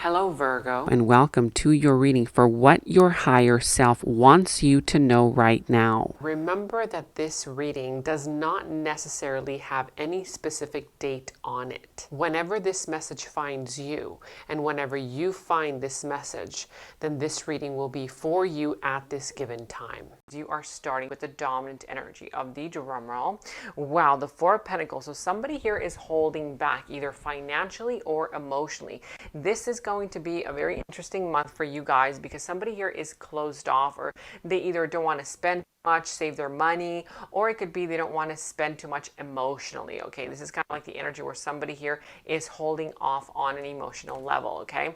Hello Virgo, and welcome to your reading for what your higher self wants you to know right now. Remember that this reading does not necessarily have any specific date on it. Whenever this message finds you, and whenever you find this message, then this reading will be for you at this given time. You are starting with the dominant energy of the drum roll. Wow, the Four of Pentacles. So somebody here is holding back either financially or emotionally. This is going to be a very interesting month for you guys because somebody here is closed off, or they either don't want to spend much, save their money, or it could be they don't want to spend too much emotionally. Okay, this is kind of like the energy where somebody here is holding off on an emotional level. Okay,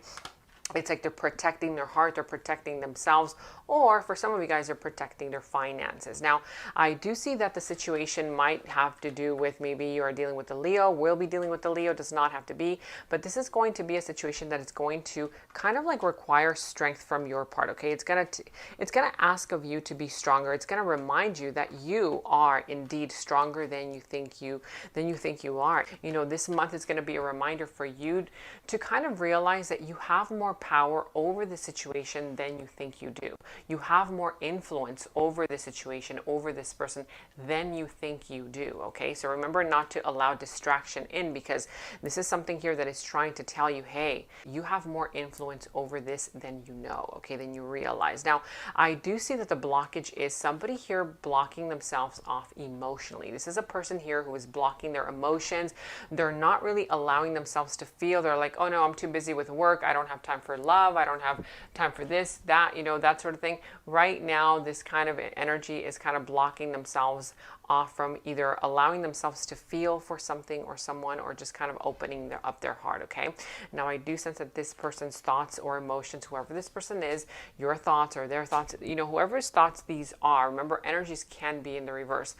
it's like they're protecting their heart, they're protecting themselves, or for some of you guys, they're protecting their finances. Now, I do see that the situation might have to do with maybe you are dealing with the Leo, will be dealing with the Leo, does not have to be, but this is going to be a situation that is going to kind of like require strength from your part, okay? It's gonna ask of you to be stronger. It's gonna remind you that you are indeed stronger than you think you are. You know, this month is gonna be a reminder for you to kind of realize that you have more power over the situation than you think you do. You have more influence over the situation, over this person than you think you do, okay? So remember not to allow distraction in, because this is something here that is trying to tell you, hey, you have more influence over this than you know, okay, than you realize. Now, I do see that the blockage is somebody here blocking themselves off emotionally. This is a person here who is blocking their emotions. They're not really allowing themselves to feel. They're like, oh no, I'm too busy with work. I don't have time for love. I don't have time for this, that, you know, that sort of thing. Right now, this kind of energy is kind of blocking themselves off from either allowing themselves to feel for something or someone, or just kind of opening up their heart, okay? Now, I do sense that this person's thoughts or emotions, whoever this person is, your thoughts or their thoughts, you know, whoever's thoughts these are, remember, energies can be in the reverse,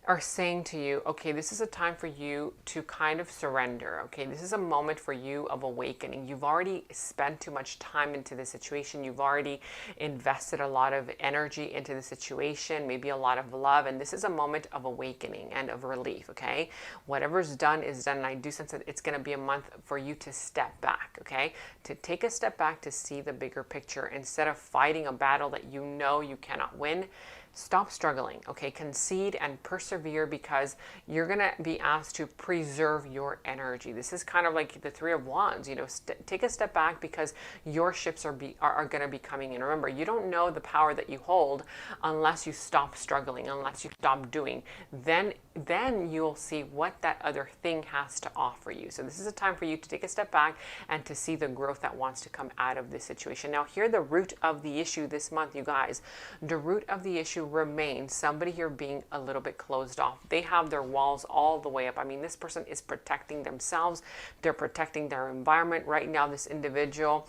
are saying to you, okay, this is a time for you to kind of surrender, okay? This is a moment for you of awakening. You've already spent too much time into the situation. You've already invested a lot of energy into the situation, maybe a lot of love, and this is a moment of awakening and of relief, okay? Whatever's done is done, and I do sense that it's going to be a month for you to step back, okay? To take a step back to see the bigger picture instead of fighting a battle that you know you cannot win. Stop struggling, okay? Concede and persevere, because you're going to be asked to preserve your energy. This is kind of like the Three of Wands, you know, take a step back because your ships are going to be coming in. Remember, you don't know the power that you hold unless you stop struggling, unless you stop doing. Then you'll see what that other thing has to offer you. So this is a time for you to take a step back and to see the growth that wants to come out of this situation. Now, here, the root of the issue this month, you guys, the root of the issue remains somebody here being a little bit closed off. They have their walls all the way up. I mean, this person is protecting themselves. They're protecting their environment. Right now, this individual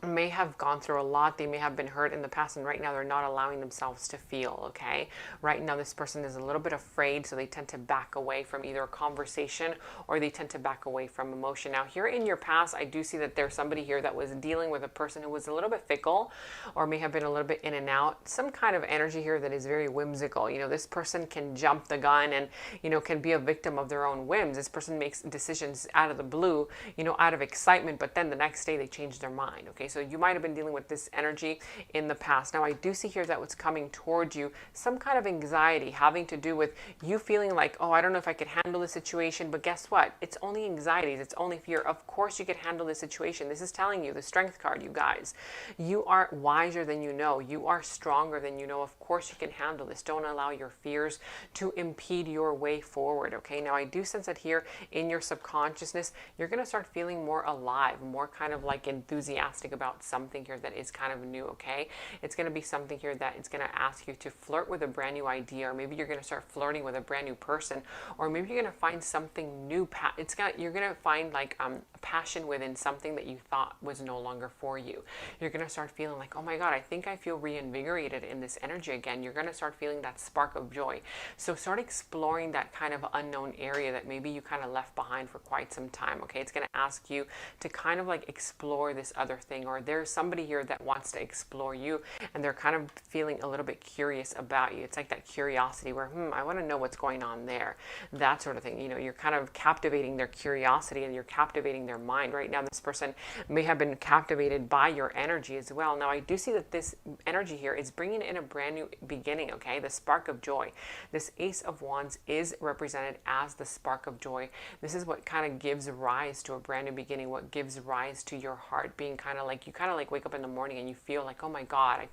may have gone through a lot. They may have been hurt in the past, and right now they're not allowing themselves to feel, okay? Right now this person is a little bit afraid, so they tend to back away from either a conversation or they tend to back away from emotion. Now, here in your past, I do see that there's somebody here that was dealing with a person who was a little bit fickle, or may have been a little bit in and out. Some kind of energy here that is very whimsical. You know, this person can jump the gun and, you know, can be a victim of their own whims. This person makes decisions out of the blue, you know, out of excitement, but then the next day they change their mind, okay? So you might have been dealing with this energy in the past. Now, I do see here that what's coming towards you, some kind of anxiety having to do with you feeling like, oh, I don't know if I could handle the situation, but guess what? It's only anxieties. It's only fear. Of course you could handle the situation. This is telling you, the Strength card, you guys, you are wiser than you know. You are stronger than you know. Of course you can handle this. Don't allow your fears to impede your way forward, okay? Now, I do sense that here in your subconsciousness, you're going to start feeling more alive, more kind of like enthusiastic about something here that is kind of new, okay? It's going to be something here that it's going to ask you to flirt with a brand new idea, or maybe you're going to start flirting with a brand new person, or maybe you're going to find something new. You're going to find like a passion within something that you thought was no longer for you. You're going to start feeling like, oh my God, I think I feel reinvigorated in this energy again. You're going to start feeling that spark of joy. So start exploring that kind of unknown area that maybe you kind of left behind for quite some time, okay? It's going to ask you to kind of like explore this other thing something, or there's somebody here that wants to explore you, and they're kind of feeling a little bit curious about you. It's like that curiosity where, I want to know what's going on there, that sort of thing. You know, you're kind of captivating their curiosity and you're captivating their mind. Right now, this person may have been captivated by your energy as well. Now, I do see that this energy here is bringing in a brand new beginning, okay? The spark of joy. This Ace of Wands is represented as the spark of joy. This is what kind of gives rise to a brand new beginning, what gives rise to your heart being kind of like, you kind of like wake up in the morning and you feel like, oh my God, I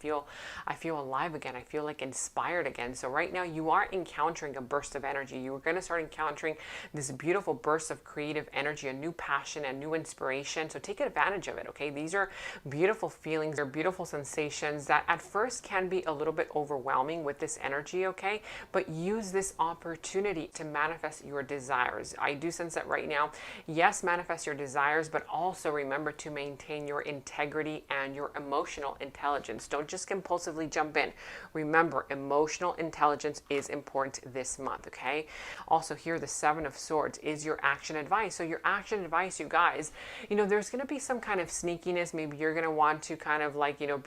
feel alive again. I feel like inspired again. So right now you are encountering a burst of energy. You are going to start encountering this beautiful burst of creative energy, a new passion, a new inspiration. So take advantage of it, okay? These are beautiful feelings, they're beautiful sensations that at first can be a little bit overwhelming with this energy, okay? But use this opportunity to manifest your desires. I do sense that right now, yes, manifest your desires, but also remember to maintain your integrity and your emotional intelligence. Don't just compulsively jump in. Remember, emotional intelligence is important this month, okay? Also here, the Seven of Swords is your action advice. So your action advice, you guys, you know, there's going to be some kind of sneakiness. Maybe you're going to want to kind of like, you know,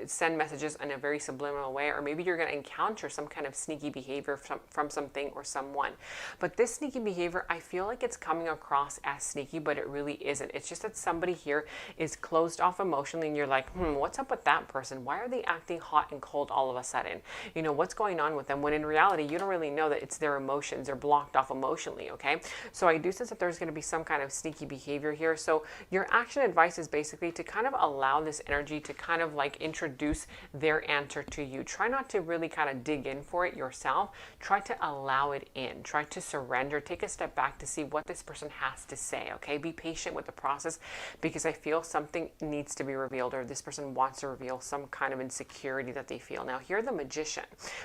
send messages in a very subliminal way, or maybe you're going to encounter some kind of sneaky behavior from something or someone. But this sneaky behavior, I feel like it's coming across as sneaky, but it really isn't. It's just that somebody here is closed off emotionally and you're like, what's up with that person? Why are they acting hot and cold all of a sudden? You know, what's going on with them? When in reality, you don't really know that it's their emotions. They're blocked off emotionally, okay? So I do sense that there's going to be some kind of sneaky behavior here. So your action advice is basically to kind of allow this energy to kind of like introduce their answer to you. Try not to really kind of dig in for it yourself. Try to allow it in. Try to surrender. Take a step back to see what this person has to say, okay? Be patient with the process, because I feel something needs to be revealed, or this person wants to reveal some kind of insecurity that they feel. Now, here the Magician,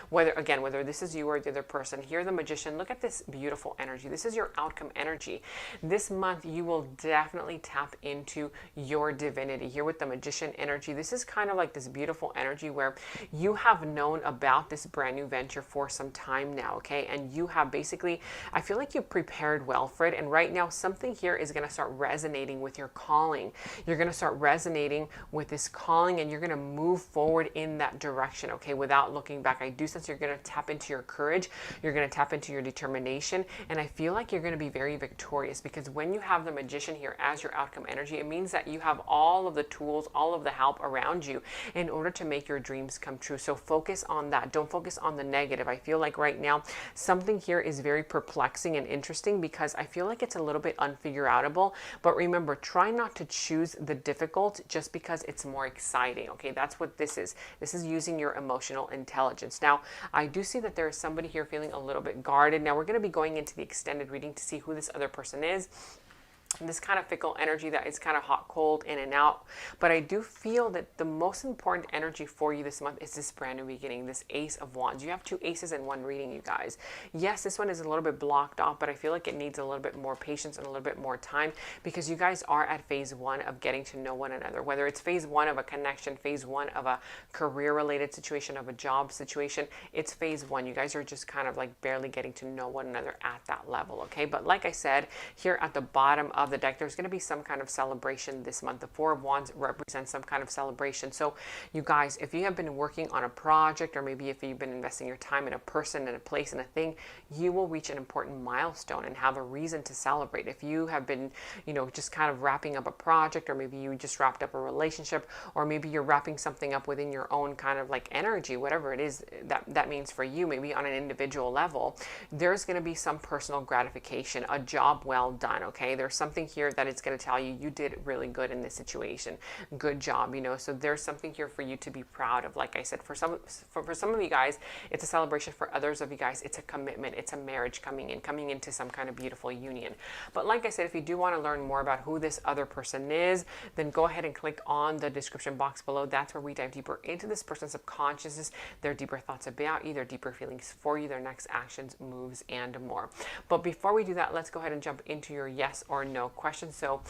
whether this is you or the other person, here the Magician, look at this beautiful energy. This is your outcome energy. This month, you will definitely tap into your divinity. Here with the Magician energy, this is kind of like this beautiful energy where you have known about this brand new venture for some time now, okay? And you have basically, I feel like you prepared well for it. And right now, something here is going to start resonating with your calling. You're going to start resonating with this calling, and you're going to move forward in that direction, okay, without looking back. I do sense you're going to tap into your courage. You're going to tap into your determination. And I feel like you're going to be very victorious, because when you have the Magician here as your outcome energy, it means that you have all of the tools, all of the help around you in order to make your dreams come true. So focus on that. Don't focus on the negative. I feel like right now, something here is very perplexing and interesting, because I feel like it's a little bit unfigureoutable. But remember, try not to choose the difficult just because it's more exciting, okay? That's what this is. This is using your emotional intelligence. Now, I do see that there is somebody here feeling a little bit guarded. Now, we're going to be going into the extended reading to see who this other person is. This kind of fickle energy that is kind of hot, cold, in and out. But I do feel that the most important energy for you this month is this brand new beginning, this Ace of Wands. You have two aces in one reading, you guys. Yes, this one is a little bit blocked off, but I feel like it needs a little bit more patience and a little bit more time, because you guys are at phase one of getting to know one another. Whether it's phase one of a connection, phase one of a career-related situation, of a job situation, it's phase one. You guys are just kind of like barely getting to know one another at that level, okay? But like I said, here at the bottom of the deck, there's going to be some kind of celebration this month. The Four of Wands represents some kind of celebration. So you guys, if you have been working on a project, or maybe if you've been investing your time in a person, in a place, in a thing, you will reach an important milestone and have a reason to celebrate. If you have been, you know, just kind of wrapping up a project, or maybe you just wrapped up a relationship, or maybe you're wrapping something up within your own kind of like energy, whatever it is that means for you, maybe on an individual level, there's going to be some personal gratification, a job well done, okay? There's something here that it's going to tell you did really good in this situation. Good job, you know. So there's something here for you to be proud of. Like I said, for some of you guys, it's a celebration. For others of you guys, it's a commitment. It's a marriage coming into some kind of beautiful union. But like I said, if you do want to learn more about who this other person is, then go ahead and click on the description box below. That's where we dive deeper into this person's subconsciousness, their deeper thoughts about you, their deeper feelings for you, their next actions, moves, and more. But before we do that, let's go ahead and jump into your yes or no question. So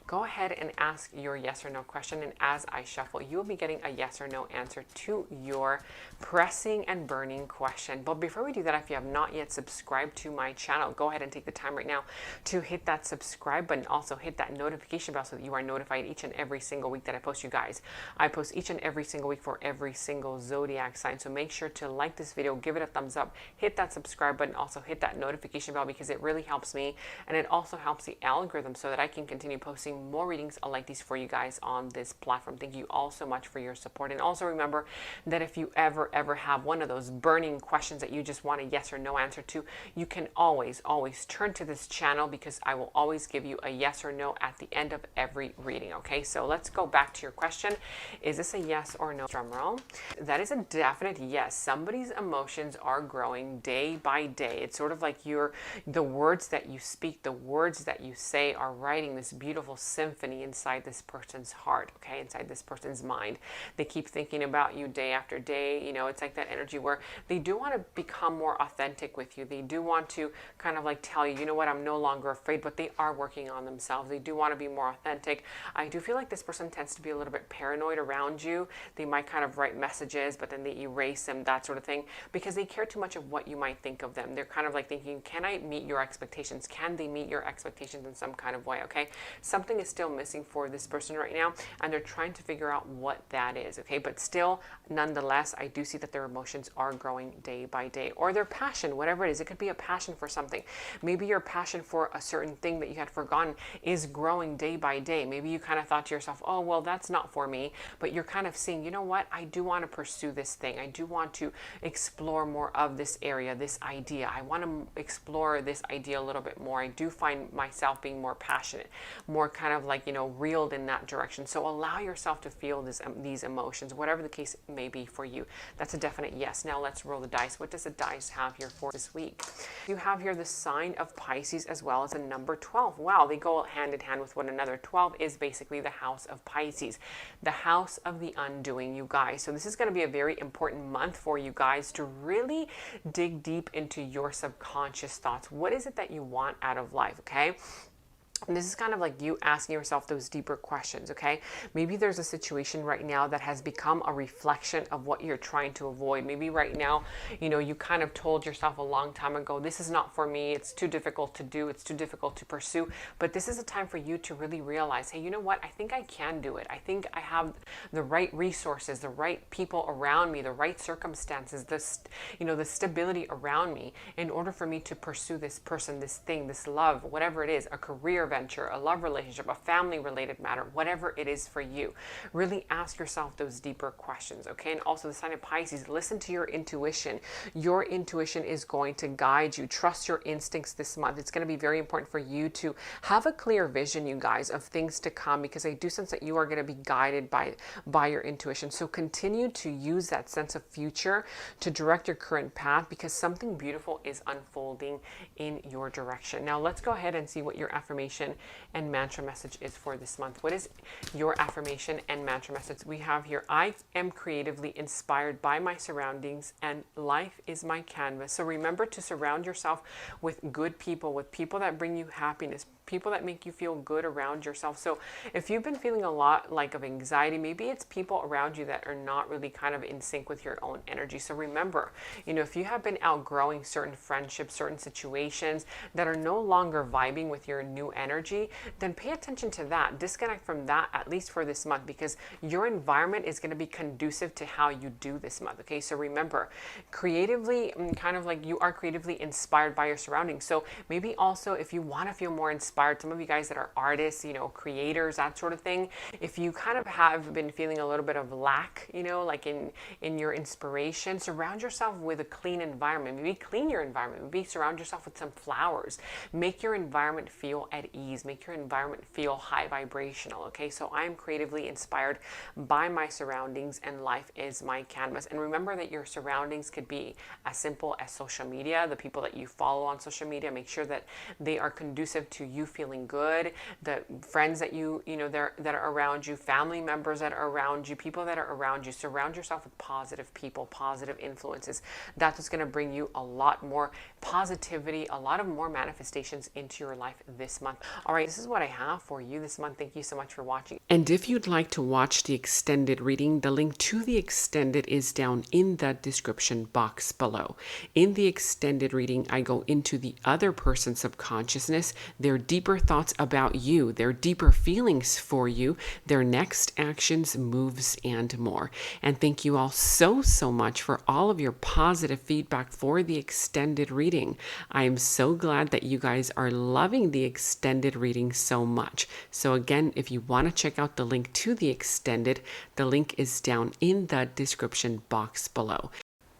go ahead and ask your yes or no question. And as I shuffle, you will be getting a yes or no answer to your pressing and burning question. But before we do that, if you have not yet subscribed to my channel, go ahead and take the time right now to hit that subscribe button. Also hit that notification bell so that you are notified each and every single week that I post, you guys. I post each and every single week for every single zodiac sign. So make sure to like this video, give it a thumbs up, hit that subscribe button, also hit that notification bell, because it really helps me, and it also helps the algorithm so that I can continue posting more readings like these for you guys on this platform. Thank you all so much for your support. And also remember that if you ever have one of those burning questions that you just want a yes or no answer to, you can always turn to this channel, because I will always give you a yes or no at the end of every reading. Okay, so let's go back to your question. Is this a yes or no? Drum roll. That is a definite yes. Somebody's emotions are growing day by day. It's sort of like the words that you speak, the words that you say are writing this beautiful symphony inside this person's heart, okay, inside this person's mind. They keep thinking about you day after day. You know, it's like that energy where they do want to become more authentic with you. They do want to kind of like tell you, you know what, I'm no longer afraid, but they are working on themselves. They do want to be more authentic. I do feel like this person tends to be a little bit paranoid around you. They might kind of write messages, but then they erase them, that sort of thing, because they care too much of what you might think of them. They're kind of like thinking, can I meet your expectations? Can they meet your expectations in some kind of way? Okay, something is still missing for this person right now, and they're trying to figure out what that is. Okay, but still, nonetheless, I do see that their emotions are growing day by day, or their passion, whatever it is. It could be a passion for something. Maybe your passion for a certain thing that you had forgotten is growing day by day. Maybe you kind of thought to yourself, oh, well, that's not for me, but you're kind of seeing, you know what, I do want to pursue this thing. I do want to explore more of this area, this idea. I want to explore this idea a little bit more. I do find myself being more passionate, more kind of like, you know, reeled in that direction. So allow yourself to feel these emotions, whatever the case may be for you. That's a definite yes. Now let's roll the dice. What does the dice have here for this week? You have here the sign of Pisces as well as a number 12. Wow, they go hand in hand with one another. 12 is basically the house of Pisces, the house of the undoing, you guys. So this is going to be a very important month for you guys to really dig deep into your subconscious thoughts. What is it that you want out of life? Okay. And this is kind of like you asking yourself those deeper questions, okay? Maybe there's a situation right now that has become a reflection of what you're trying to avoid. Maybe right now, you know, you kind of told yourself a long time ago, this is not for me. It's too difficult to do. It's too difficult to pursue. But this is a time for you to really realize, hey, you know what? I think I can do it. I think I have the right resources, the right people around me, the right circumstances, the stability around me in order for me to pursue this person, this thing, this love, whatever it is, a career venture, a love relationship, a family related matter, whatever it is for you. Really ask yourself those deeper questions, okay? And also the sign of Pisces, listen to your intuition. Your intuition is going to guide you. Trust your instincts this month. It's going to be very important for you to have a clear vision, you guys, of things to come, because I do sense that you are going to be guided by your intuition. So continue to use that sense of future to direct your current path, because something beautiful is unfolding in your direction. Now let's go ahead and see what your affirmation and mantra message is for this month. What is your affirmation and mantra message? We have here, I am creatively inspired by my surroundings and life is my canvas. So remember to surround yourself with good people, with people that bring you happiness, people that make you feel good around yourself. So if you've been feeling a lot like of anxiety, maybe it's people around you that are not really kind of in sync with your own energy. So remember, you know, if you have been outgrowing certain friendships, certain situations that are no longer vibing with your new energy, then pay attention to that. Disconnect from that, at least for this month, because your environment is going to be conducive to how you do this month. Okay, so remember, creatively, kind of like you are creatively inspired by your surroundings. So maybe also if you want to feel more inspired, some of you guys that are artists, you know, creators, that sort of thing, if you kind of have been feeling a little bit of lack, you know, like in your inspiration, surround yourself with a clean environment. Maybe clean your environment. Maybe surround yourself with some flowers. Make your environment feel at ease. Make your environment feel high vibrational. Okay, so I am creatively inspired by my surroundings and life is my canvas. And remember that your surroundings could be as simple as social media. The people that you follow on social media, make sure that they are conducive to you feeling good, the friends that that are around you, family members that are around you, people that are around you. Surround yourself with positive people, positive influences. That's what's going to bring you a lot more positivity, a lot of more manifestations into your life this month. All right, this is what I have for you this month. Thank you so much for watching. And if you'd like to watch the extended reading, the link to the extended is down in the description box below. In the extended reading, I go into the other person's subconsciousness, their deeper thoughts about you, their deeper feelings for you, their next actions, moves, and more. And thank you all so much for all of your positive feedback for the extended reading. I am so glad that you guys are loving the extended reading so much. So again, if you want to check out the link to the extended, the link is down in the description box below.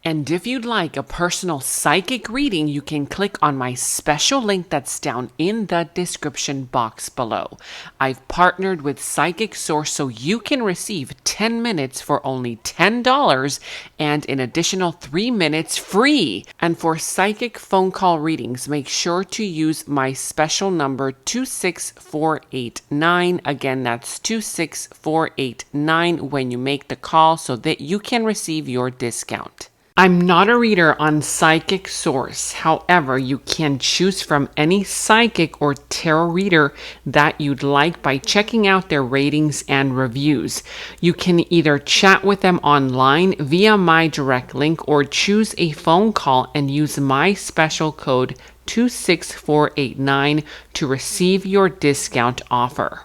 And if you'd like a personal psychic reading, you can click on my special link that's down in the description box below. I've partnered with Psychic Source so you can receive 10 minutes for only $10 and an additional 3 minutes free. And for psychic phone call readings, make sure to use my special number 26489. Again, that's 26489 when you make the call so that you can receive your discount. I'm not a reader on Psychic Source. However, you can choose from any psychic or tarot reader that you'd like by checking out their ratings and reviews. You can either chat with them online via my direct link or choose a phone call and use my special code 26489 to receive your discount offer.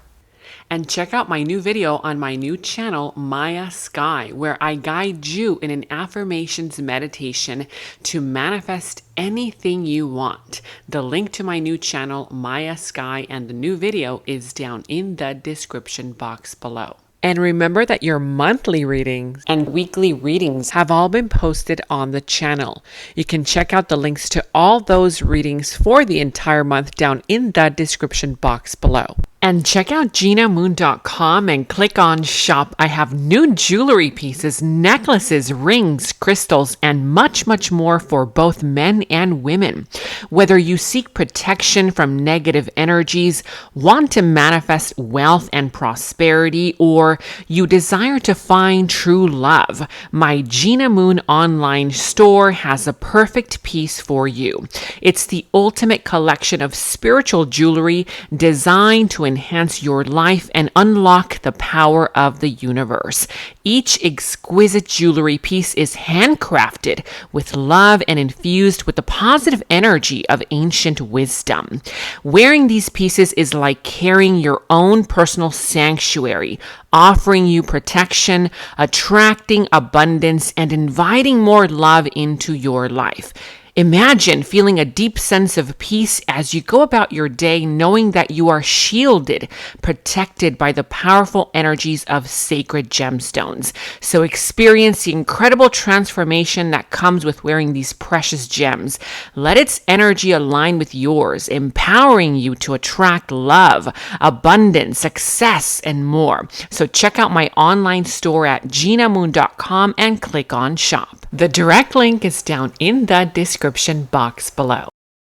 And check out my new video on my new channel, Maya Sky, where I guide you in an affirmations meditation to manifest anything you want. The link to my new channel, Maya Sky, and the new video is down in the description box below. And remember that your monthly readings and weekly readings have all been posted on the channel. You can check out the links to all those readings for the entire month down in the description box below. And check out GenaMoon.com and click on shop. I have new jewelry pieces, necklaces, rings, crystals, and much more for both men and women. Whether you seek protection from negative energies, want to manifest wealth and prosperity, or you desire to find true love, my Gena Moon online store has a perfect piece for you. It's the ultimate collection of spiritual jewelry designed to enhance your life and unlock the power of the universe. Each exquisite jewelry piece is handcrafted with love and infused with the positive energy of ancient wisdom. Wearing these pieces is like carrying your own personal sanctuary, offering you protection, attracting abundance, and inviting more love into your life. Imagine feeling a deep sense of peace as you go about your day, knowing that you are shielded, protected by the powerful energies of sacred gemstones. So experience the incredible transformation that comes with wearing these precious gems. Let its energy align with yours, empowering you to attract love, abundance, success, and more. So check out my online store at GenaMoon.com and click on shop. The direct link is down in the description box below.